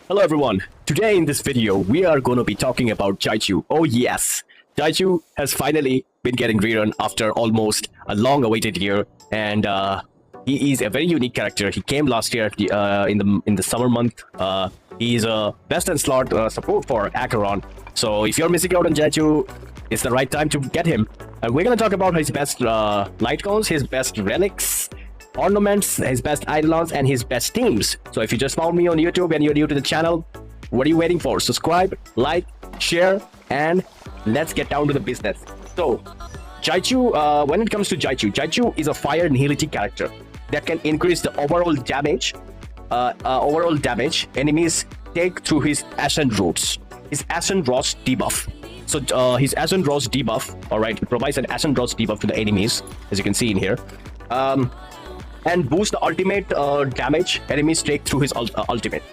Hello everyone, today in this video we are going to be talking about Jiaoqiu. Oh yes, Jiaoqiu has finally been getting rerun after almost a long awaited year, and he is a very unique character. He came last year in the summer month. He is a best in slot support for Acheron, so if you're missing out on Jiaoqiu, it's the right time to get him. And we're going to talk about his best Lightcones, his best Relics, ornaments, his best Eidolons, and his best teams. So if you just found me on YouTube and you're new to the channel, what are you waiting for? Subscribe, like, share, and let's get down to the business. So Jiaoqiu, when it comes to Jiaoqiu is a fire nihility character that can increase the overall damage enemies take through his Ascent Roots, his Ascent Ross debuff. So his Ascent Ross debuff, alright, it provides an Ascent Ross debuff to the enemies, as you can see in here. And boost the ultimate damage enemies take through his ultimate.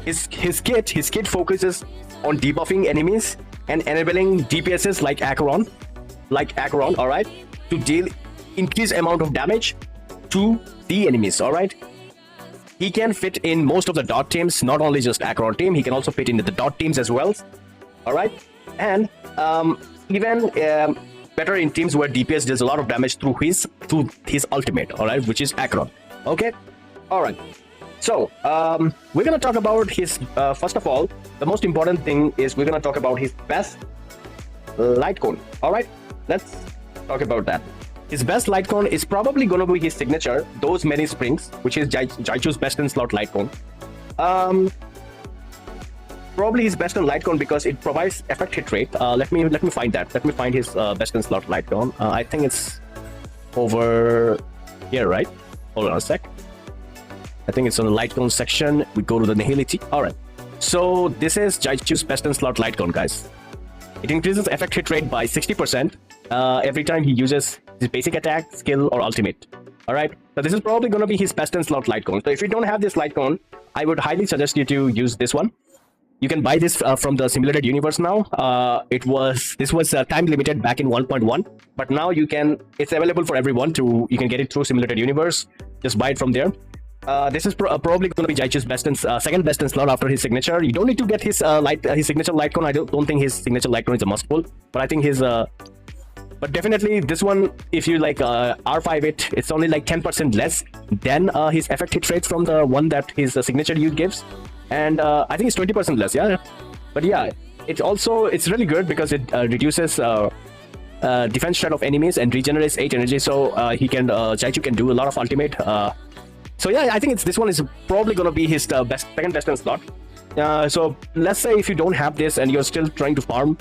His kit focuses on debuffing enemies and enabling DPSs like Acheron, all right, to deal increased amount of damage to the enemies, all right. He can fit in most of the dot teams, not only just Acheron team. He can also fit into the dot teams as well, all right, and even better in teams where DPS does a lot of damage through his ultimate, all right, which is Acheron. Okay, all right. So we're gonna talk about his first of all, the most important thing is we're gonna talk about his best Lightcone. All right, let's talk about that. His best Lightcone is probably gonna be his signature, Those Many Springs, which is Jiaoqiu's best in slot Lightcone. Probably his best in Lightcone because it provides effect hit rate. Let me find that. Let me find his best in slot Lightcone. I think it's over here, right? Hold on a sec. I think it's on the Lightcone section. We go to the nihility. All right. So this is Jiaoqiu's best in slot Lightcone, guys. It increases effect hit rate by 60% every time he uses his basic attack, skill, or ultimate. All right. So this is probably going to be his best in slot Lightcone. So if you don't have this Lightcone, I would highly suggest you to use this one. You can buy this from the simulated universe now. This was time limited back in 1.1, but now it's available for everyone you can get it through simulated universe. Just buy it from there. This is probably going to be Jiaoqiu's best in second best in slot after his signature. You don't need to get his signature Lightcone. I don't think his signature Lightcone is a must pull, but I think but definitely this one, if you like R5 it's only like 10% less than his effect hit rates from the one that his signature use gives. And I think it's 20% less, yeah. But yeah, it's really good because it reduces defense threat of enemies and regenerates 8 energy. So Jiaoqiu can do a lot of ultimate. So yeah, I think this one is probably gonna be his second best in slot. So let's say if you don't have this and you're still trying to farm,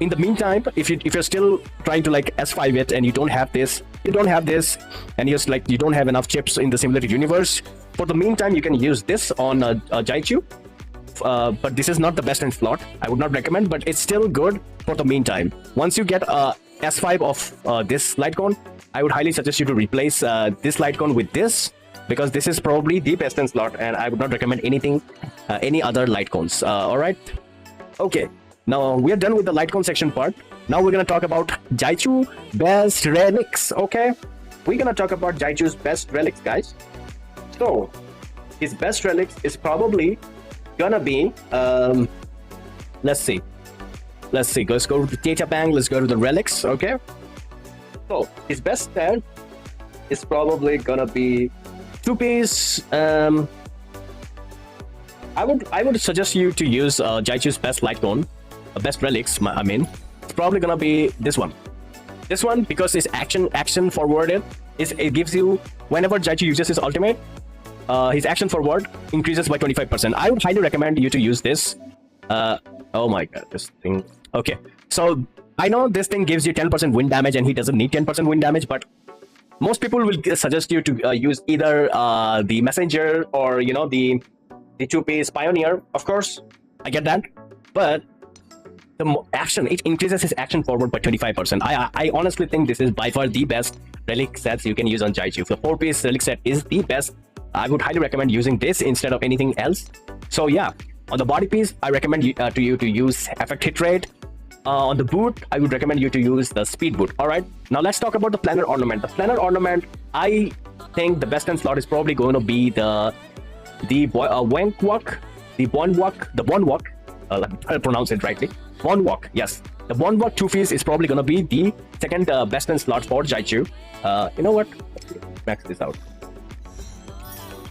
in the meantime, if you're still trying to like S5 it and you don't have this, and you don't have enough chips in the simulated universe. For the meantime, you can use this on Jiaoqiu, but this is not the best in slot. I would not recommend, but it's still good for the meantime. Once you get S5 of this Lightcone, I would highly suggest you to replace this Lightcone with this, because this is probably the best in slot, and I would not recommend any other Lightcones. All right, okay. Now we are done with the Lightcone section part. Now we're gonna talk about Jiaoqiu best Relics. Okay, we're gonna talk about Jiaoqiu's best Relics, guys. So his best Relics is probably gonna be let's see, let's go to the data bank. Let's go to the Relics. Okay, so his best set is probably gonna be 2-piece. I would suggest you to use Jiaoqiu's best Lightcone, best Relics. I mean, it's probably gonna be this one because it's action forwarded. It gives you, whenever Jiaoqiu uses his ultimate, his action forward increases by 25%. I would highly recommend you to use this. Oh my god, this thing. Okay, so I know this thing gives you 10% wind damage and he doesn't need 10% wind damage, but most people will suggest you to use either the messenger or the 2-piece pioneer. Of course, I get that, but it increases his action forward by 25%. I honestly think this is by far the best relic sets you can use on Jiaoqiu. The 4-piece relic set is the best. I would highly recommend using this instead of anything else. So yeah, on the body piece, I recommend you to use effect hit rate. On the boot, I would recommend you to use the speed boot. All right, now let's talk about the planar ornament. The planar ornament, I think the best in slot is probably going to be the Wankwak the Bonwok, I'll pronounce it rightly. Bonwok, yes. The Bonwok 2-piece is probably gonna be the second best in slot for Jiaoqiu. You know what? Let's max this out.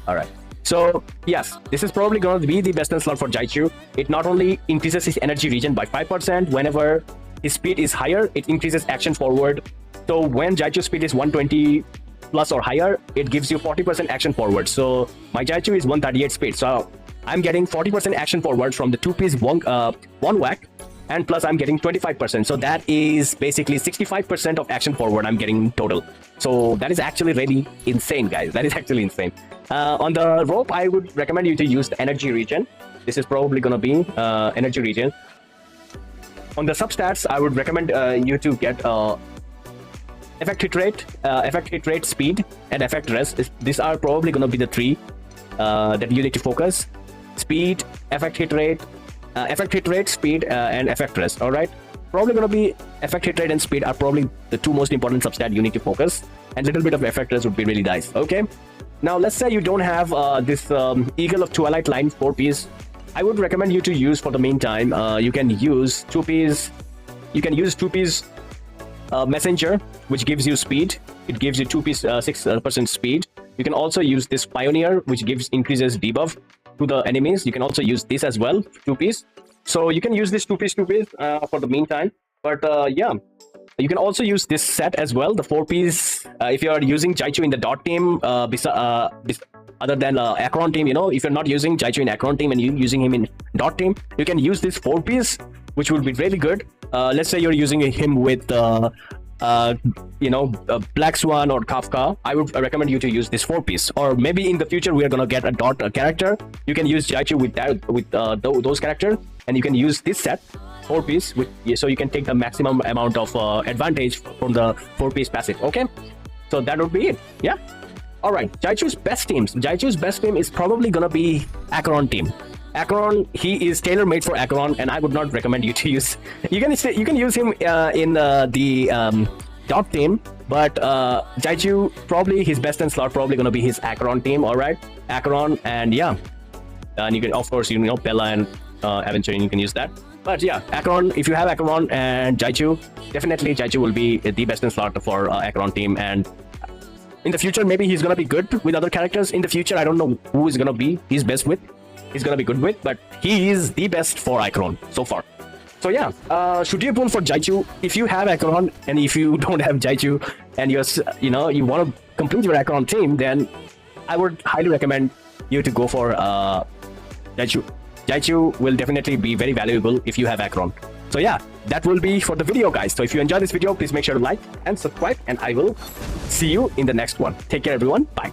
All right. So yes, this is probably going to be the best in slot for Jiaoqiu. It not only increases his energy regen by 5%, whenever his speed is higher, it increases action forward. So when Jiaoqiu's speed is 120 plus or higher, it gives you 40% action forward. So my Jiaoqiu is 138 speed. So I'm getting 40% action forward from the 2-piece Bonwok, and plus I'm getting 25%. So that is basically 65% of action forward I'm getting total. So that is actually really insane, guys. That is actually insane. On the rope, I would recommend you to use the energy regen. This is probably going to be energy regen. On the substats, I would recommend you to get effect hit rate, speed, and effect rest. These are probably going to be the three that you need to focus. Speed, effect hit rate, speed, and effect rest. All right. Probably going to be effect hit rate and speed are probably the two most important substats you need to focus. And a little bit of effect rest would be really nice. Okay. Now, let's say you don't have this Eagle of Twilight line 4-piece. I would recommend you to use for the meantime. You can use 2-piece. You can use 2-piece Messenger, which gives you speed. It gives you 2-piece 6% speed. You can also use this Pioneer, which increases debuff to the enemies. You can also use this as well, 2-piece. So you can use this 2-piece for the meantime. But yeah. You can also use this set as well, the 4-piece. If you are using Jiaoqiu in the dot team, other than Akron team, you know, if you're not using Jiaoqiu in Akron team and you're using him in dot team, you can use this 4-piece, which would be really good. Let's say you're using him with, you know, Black Swan or Kafka. I would recommend you to use this 4-piece. Or maybe in the future we are gonna get a dot character. You can use Jiaoqiu with that, with those characters, and you can use this set. 4-piece, so you can take the maximum amount of advantage from the 4-piece passive. Okay, so that would be it. Yeah. All right. Jiaoqiu's best teams. Jiaoqiu's best team is probably gonna be Akron team. Akron, he is tailor-made for Akron, and I would not recommend you to use. You can use him in the dot team, but Jiaoqiu, probably his best in slot probably gonna be his Akron team. All right, Akron, and yeah, and you can, of course, you know, Bella and Aventurine, you can use that. But yeah, Akron, if you have Akron and Jiaoqiu, definitely Jiaoqiu will be the best in slot for Akron team. And in the future, maybe he's gonna be good with other characters. In the future, I don't know who is gonna be he's best with. He's gonna be good with, but he is the best for Akron so far. So yeah, Shutiapun for Jiaoqiu. If you have Akron and if you don't have Jiaoqiu and you want to complete your Akron team, then I would highly recommend you to go for Jiaoqiu. Jiaoqiu will definitely be very valuable if you have Akron. So yeah, that will be for the video, guys. So if you enjoyed this video, please make sure to like and subscribe, and I will see you in the next one. Take care, everyone. Bye.